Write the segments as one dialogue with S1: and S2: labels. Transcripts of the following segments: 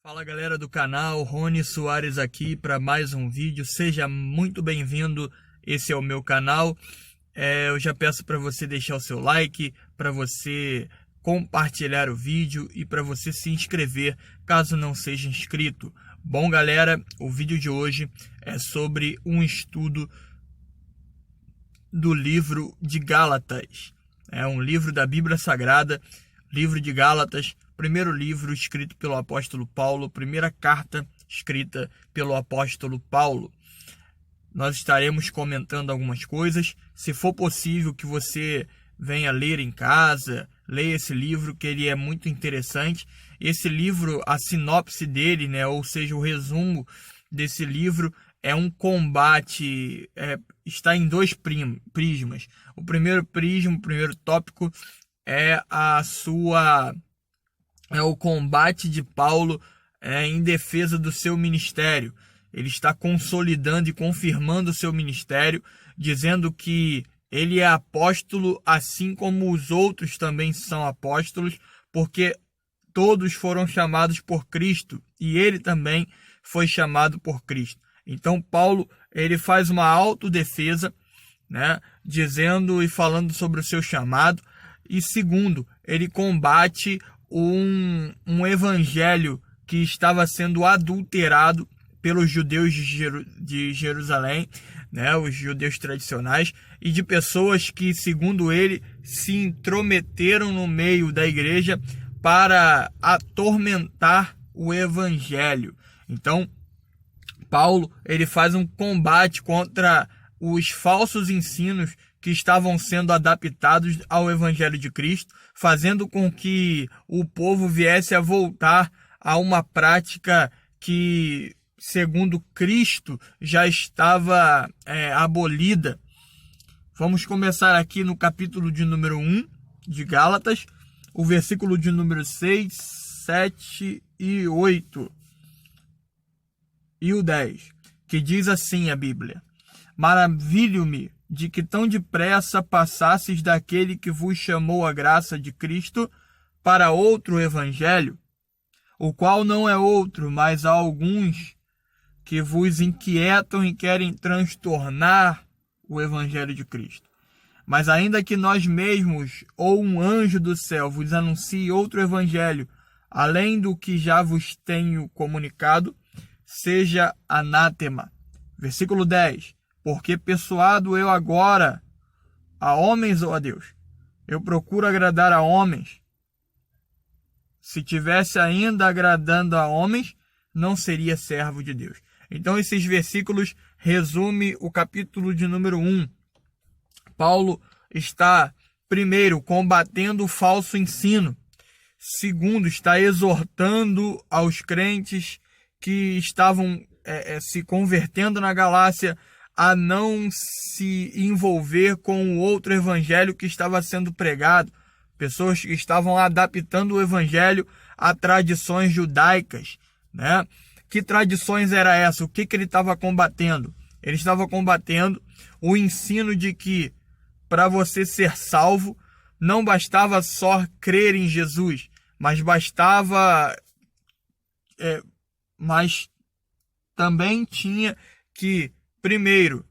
S1: Fala galera do canal, Rony Soares aqui para mais um vídeo. Seja muito bem-vindo, esse é o meu canal. Eu já peço para você deixar o seu like, para você compartilhar o vídeo e para você se inscrever caso não seja inscrito. Bom galera, o vídeo de hoje é sobre um estudo do livro de Gálatas. É um livro da Bíblia Sagrada, livro de Gálatas. Primeiro livro escrito pelo apóstolo Paulo, primeira carta escrita pelo apóstolo Paulo. Nós estaremos comentando algumas coisas. Se for possível que você venha ler em casa, leia esse livro, que ele é muito interessante. Esse livro, a sinopse dele, ou seja, o resumo desse livro, é um combate, está em dois prismas. O primeiro prisma, o primeiro tópico é o combate de Paulo em defesa do seu ministério. Ele está consolidando e confirmando o seu ministério, dizendo que ele é apóstolo, assim como os outros também são apóstolos, porque todos foram chamados por Cristo e ele também foi chamado por Cristo. Então Paulo, ele faz uma autodefesa, dizendo e falando sobre o seu chamado. E segundo, ele combate um evangelho que estava sendo adulterado pelos judeus de Jerusalém, os judeus tradicionais, e de pessoas que, segundo ele, se intrometeram no meio da igreja para atormentar o evangelho. Então, Paulo, ele faz um combate contra os falsos ensinos que estavam sendo adaptados ao Evangelho de Cristo, fazendo com que o povo viesse a voltar a uma prática que, segundo Cristo, já estava abolida. Vamos começar aqui no capítulo de número 1 de Gálatas, o versículo de número 6, 7 e 8 e o 10, que diz assim a Bíblia: Maravilho-me de que tão depressa passasses daquele que vos chamou a graça de Cristo para outro evangelho, o qual não é outro, mas há alguns que vos inquietam e querem transtornar o evangelho de Cristo. Mas ainda que nós mesmos ou um anjo do céu vos anuncie outro evangelho, além do que já vos tenho comunicado, seja anátema. Versículo 10. Porque persuado eu agora a homens ou a Deus? Eu procuro agradar a homens. Se tivesse ainda agradando a homens, não seria servo de Deus. Então esses versículos resumem o capítulo de número 1. Paulo está, primeiro, combatendo o falso ensino. Segundo, está exortando aos crentes que estavam se convertendo na Galácia a não se envolver com o outro evangelho que estava sendo pregado. Pessoas que estavam adaptando o evangelho a tradições judaicas, Que tradições era essa? O que ele estava combatendo? Ele estava combatendo o ensino de que para você ser salvo, não bastava só crer em Jesus, mas mas também tinha que, primeiro,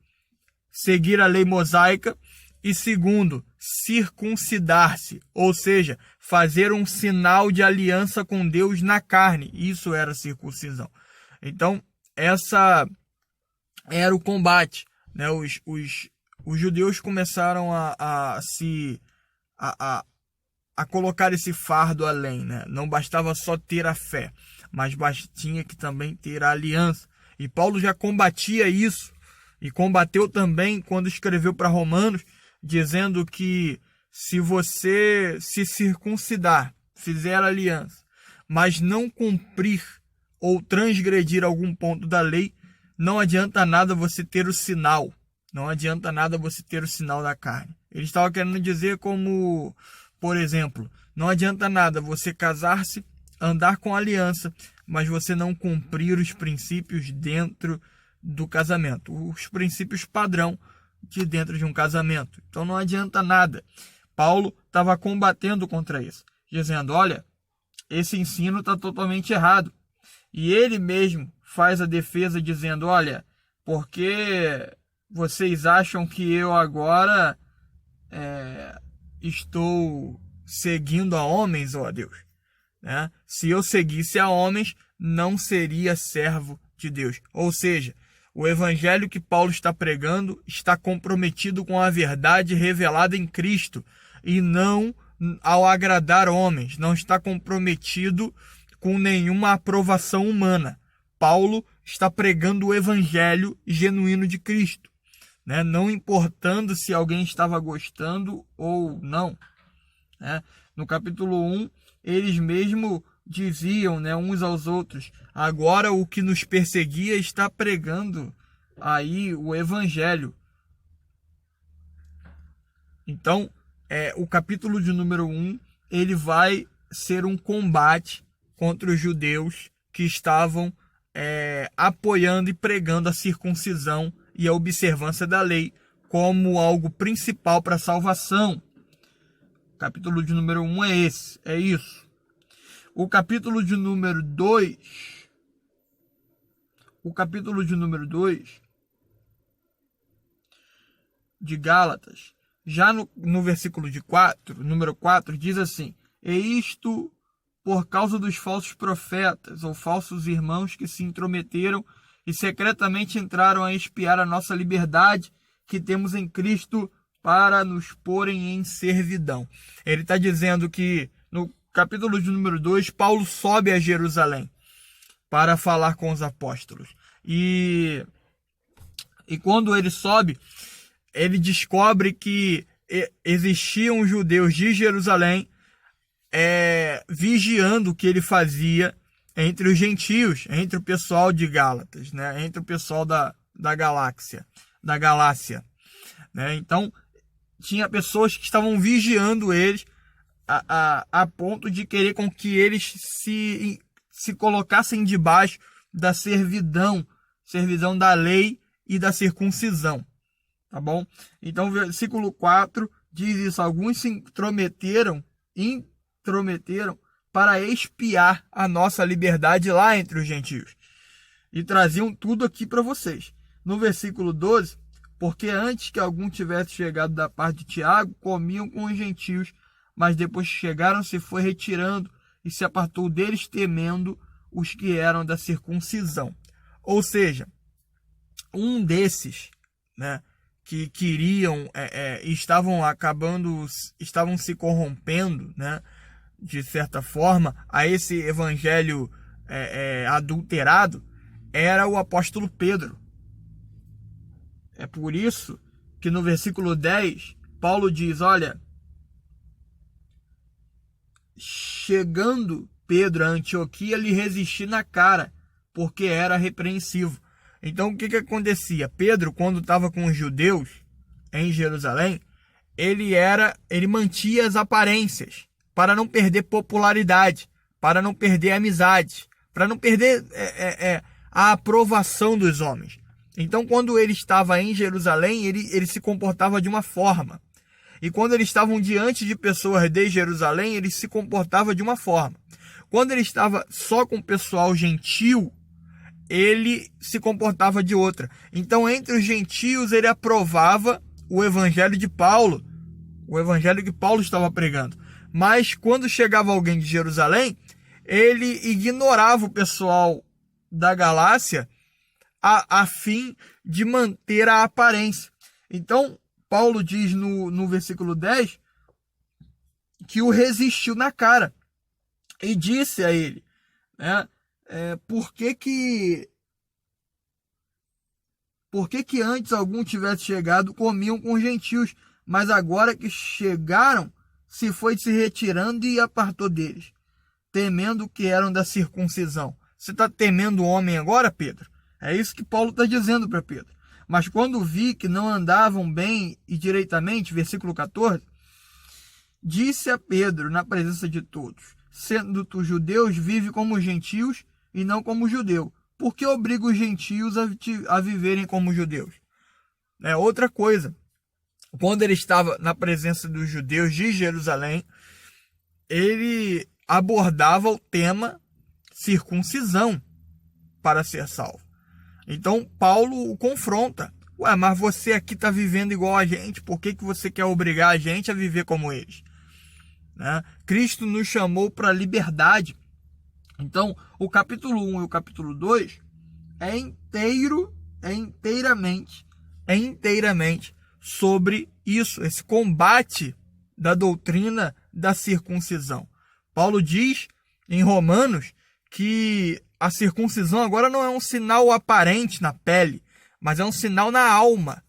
S1: seguir a lei mosaica e, segundo, circuncidar-se, ou seja, fazer um sinal de aliança com Deus na carne. Isso era circuncisão. Então, essa era o combate. Os judeus começaram a colocar esse fardo além. Não bastava só ter a fé, mas tinha que também ter a aliança. E Paulo já combatia isso, e combateu também quando escreveu para Romanos, dizendo que se você se circuncidar, fizer aliança, mas não cumprir ou transgredir algum ponto da lei, não adianta nada você ter o sinal. Não adianta nada você ter o sinal da carne. Ele estava querendo dizer como, por exemplo, não adianta nada você casar-se, andar com aliança, mas você não cumprir os princípios dentro do casamento, os princípios padrão de dentro de um casamento. Então não adianta nada. Paulo estava combatendo contra isso, dizendo, olha, esse ensino está totalmente errado. E ele mesmo faz a defesa dizendo: olha, porque vocês acham que eu agora estou seguindo a homens, ó Deus, né? Se eu seguisse a homens, não seria servo de Deus. Ou seja, o evangelho que Paulo está pregando está comprometido com a verdade revelada em Cristo e não ao agradar homens, não está comprometido com nenhuma aprovação humana. Paulo está pregando o evangelho genuíno de Cristo, né? Não importando se alguém estava gostando ou não, né? No capítulo 1, eles mesmo diziam, né, uns aos outros: agora o que nos perseguia está pregando aí o evangelho. Então, o capítulo de número 1, ele vai ser um combate contra os judeus que estavam apoiando e pregando a circuncisão e a observância da lei como algo principal para a salvação. O capítulo de número 1 é isso. O capítulo de número 2, de Gálatas, já no versículo número 4, diz assim: e isto por causa dos falsos profetas ou falsos irmãos que se intrometeram e secretamente entraram a espiar a nossa liberdade que temos em Cristo para nos porem em servidão. Ele está dizendo que no capítulo de número 2, Paulo sobe a Jerusalém para falar com os apóstolos. E quando ele sobe, ele descobre que existiam judeus de Jerusalém vigiando o que ele fazia entre os gentios, entre o pessoal de Gálatas, né? Entre o pessoal da Galácia, né? Então, tinha pessoas que estavam vigiando eles a ponto de querer com que eles se colocassem debaixo da servidão da lei e da circuncisão, tá bom? Então, versículo 4 diz isso: alguns se intrometeram para espiar a nossa liberdade lá entre os gentios e traziam tudo aqui para vocês. No versículo 12, porque antes que algum tivesse chegado da parte de Tiago, comiam com os gentios, mas depois que chegaram, se foi retirando e se apartou deles, temendo os que eram da circuncisão. Ou seja, um desses, né, que queriam, estavam se corrompendo, né, de certa forma, a esse evangelho adulterado, era o apóstolo Pedro. É por isso que no versículo 10, Paulo diz: olha, chegando Pedro a Antioquia, lhe resisti na cara, porque era repreensivo. Então, o que acontecia? Pedro, quando estava com os judeus em Jerusalém, ele mantinha as aparências para não perder popularidade, para não perder amizade, para não perder a aprovação dos homens. Então, quando ele estava em Jerusalém, ele se comportava de uma forma. E quando eles estavam diante de pessoas de Jerusalém, ele se comportava de uma forma. Quando ele estava só com o pessoal gentil, ele se comportava de outra. Então, entre os gentios, ele aprovava o evangelho de Paulo, o evangelho que Paulo estava pregando. Mas quando chegava alguém de Jerusalém, ele ignorava o pessoal da Galácia a fim de manter a aparência. Então, Paulo diz no versículo 10 que o resistiu na cara e disse a ele, né, por que antes algum tivesse chegado, comiam com os gentios, mas agora que chegaram, se foi se retirando e apartou deles, temendo que eram da circuncisão. Você está temendo o homem agora, Pedro? É isso que Paulo está dizendo para Pedro. Mas quando vi que não andavam bem e direitamente, versículo 14, disse a Pedro na presença de todos: sendo tu judeus, vive como gentios e não como judeu. Por que obriga os gentios a viverem como judeus? Outra coisa. Quando ele estava na presença dos judeus de Jerusalém, ele abordava o tema circuncisão. para ser salvo. Então Paulo o confronta. Ué, mas você aqui está vivendo igual a gente, por que você quer obrigar a gente a viver como eles? Né? Cristo nos chamou para a liberdade. Então, o capítulo 1 e o capítulo 2 é inteiramente sobre isso, esse combate da doutrina da circuncisão. Paulo diz em Romanos que a circuncisão agora não é um sinal aparente na pele, mas é um sinal na alma.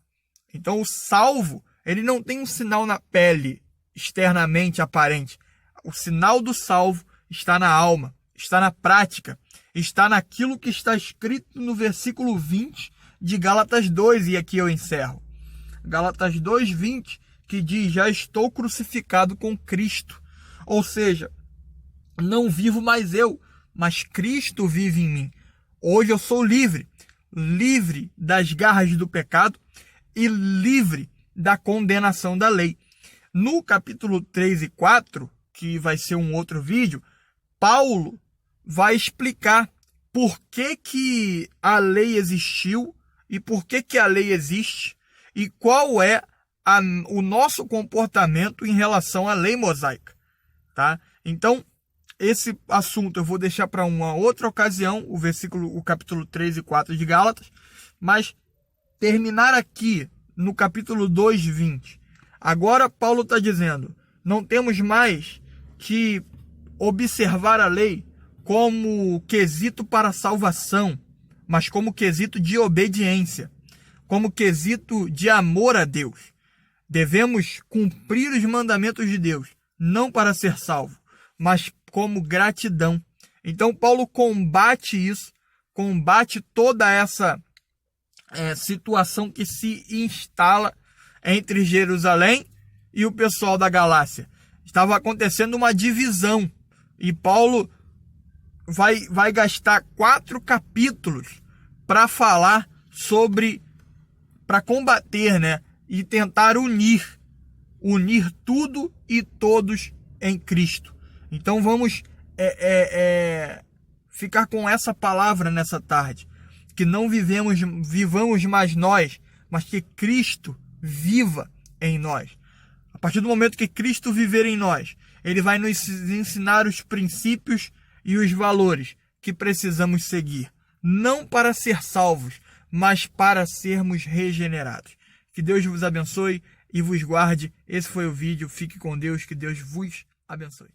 S1: Então o salvo, ele não tem um sinal na pele externamente aparente. O sinal do salvo está na alma, está na prática, está naquilo que está escrito no versículo 20 de Gálatas 2, e aqui eu encerro. Gálatas 2:20, que diz: já estou crucificado com Cristo. Ou seja, não vivo mais eu, mas Cristo vive em mim. Hoje eu sou livre das garras do pecado e livre da condenação da lei. No capítulo 3 e 4, que vai ser um outro vídeo, Paulo vai explicar por que a lei existiu e por que a lei existe e qual é o nosso comportamento em relação à lei mosaica. Tá? Então, esse assunto eu vou deixar para uma outra ocasião, o capítulo 3 e 4 de Gálatas, mas terminar aqui no capítulo 2:20. Agora Paulo está dizendo, não temos mais que observar a lei como quesito para salvação, mas como quesito de obediência, como quesito de amor a Deus. Devemos cumprir os mandamentos de Deus, não para ser salvo, mas como gratidão. Então Paulo combate isso, combate toda essa situação que se instala entre Jerusalém e o pessoal da Galácia. Estava acontecendo uma divisão e Paulo vai gastar 4 capítulos para falar para combater, né, e tentar unir tudo e todos em Cristo. Então vamos ficar com essa palavra nessa tarde, que não vivamos mais nós, mas que Cristo viva em nós. A partir do momento que Cristo viver em nós, Ele vai nos ensinar os princípios e os valores que precisamos seguir, não para ser salvos, mas para sermos regenerados. Que Deus vos abençoe e vos guarde. Esse foi o vídeo. Fique com Deus, que Deus vos abençoe.